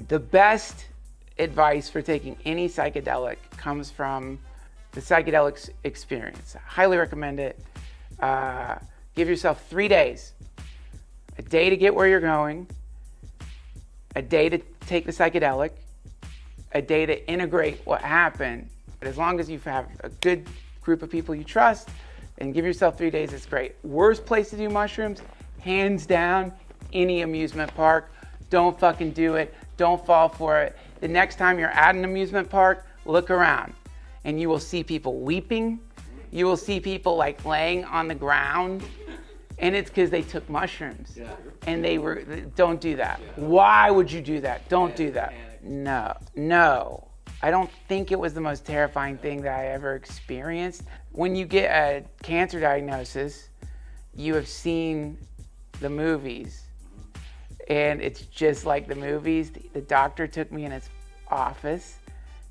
The best advice for taking any psychedelic comes from the psychedelic experience. I highly recommend it. Give yourself 3 days. A day to get where you're going, a day to take the psychedelic, a day to integrate what happened. But as long as you have a good group of people you trust, and give yourself 3 days, it's great. Worst place to do mushrooms, hands down, any amusement park. Don't fucking do it. Don't fall for it. The next time you're at an amusement park, look around and you will see people weeping. You will see people like laying on the ground, and it's because they took mushrooms. Yeah. And don't do that. Yeah. Why would you do that? Don't do that. No. I don't think it was the most terrifying thing that I ever experienced. When you get a cancer diagnosis, you have seen the movies, and it's just like the movies. The doctor took me in his office,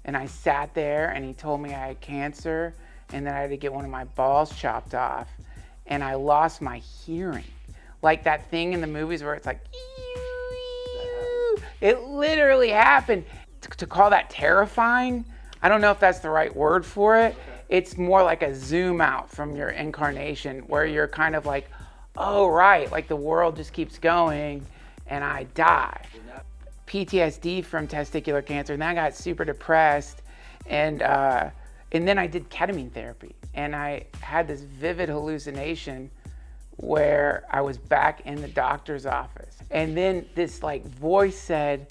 and I sat there, and he told me I had cancer, and then I had to get one of my balls chopped off, and I lost my hearing. Like that thing in the movies where it's like, it literally happened. To call that terrifying, I don't know if that's the right word for it. It's more like a zoom out from your incarnation where you're kind of like, oh, right, like the world just keeps going and I die. PTSD from testicular cancer, and I got super depressed, and then I did ketamine therapy, and I had this vivid hallucination where I was back in the doctor's office, and then this like voice said,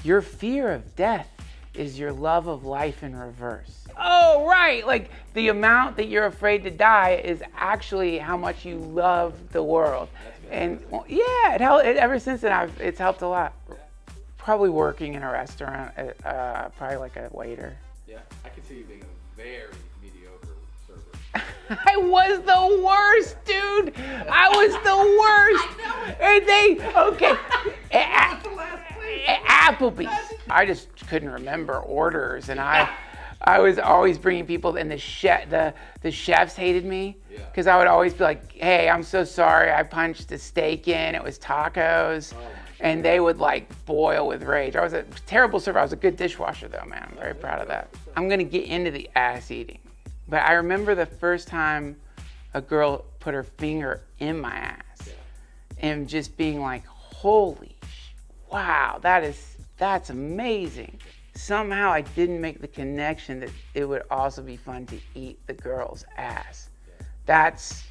your fear of death is your love of life in reverse. Oh, right, like the amount that you're afraid to die is actually how much you love the world. And well, yeah, ever since then, it's helped a lot. Probably working in a restaurant, probably like a waiter. Yeah, I can see you being a very mediocre server. I was the worst, dude. I was the worst. And Applebee's. I just couldn't remember orders, and I was always bringing people, and the chefs hated me because I would always be like, hey, I'm so sorry, I punched a steak in, it was tacos. And they would like boil with rage. I was a terrible server. I was a good dishwasher though, man. I'm very proud of that. I'm gonna get into the ass eating. But I remember the first time a girl put her finger in my ass and just being like, holy, wow, that's amazing. Somehow I didn't make the connection that it would also be fun to eat the girl's ass. That's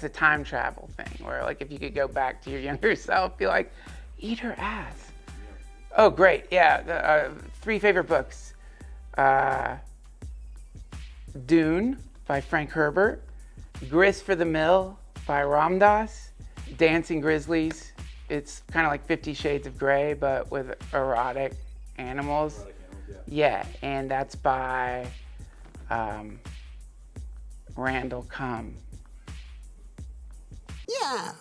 the time travel thing where like if you could go back to your younger self, be like, eat her ass. Oh, great. Yeah. 3 favorite books. Dune by Frank Herbert. Grist for the Mill by Ram Dass. Dancing Grizzlies. It's kind of like 50 Shades of Grey, but with erotic animals. Yeah. And that's by Randall Cum. Yeah.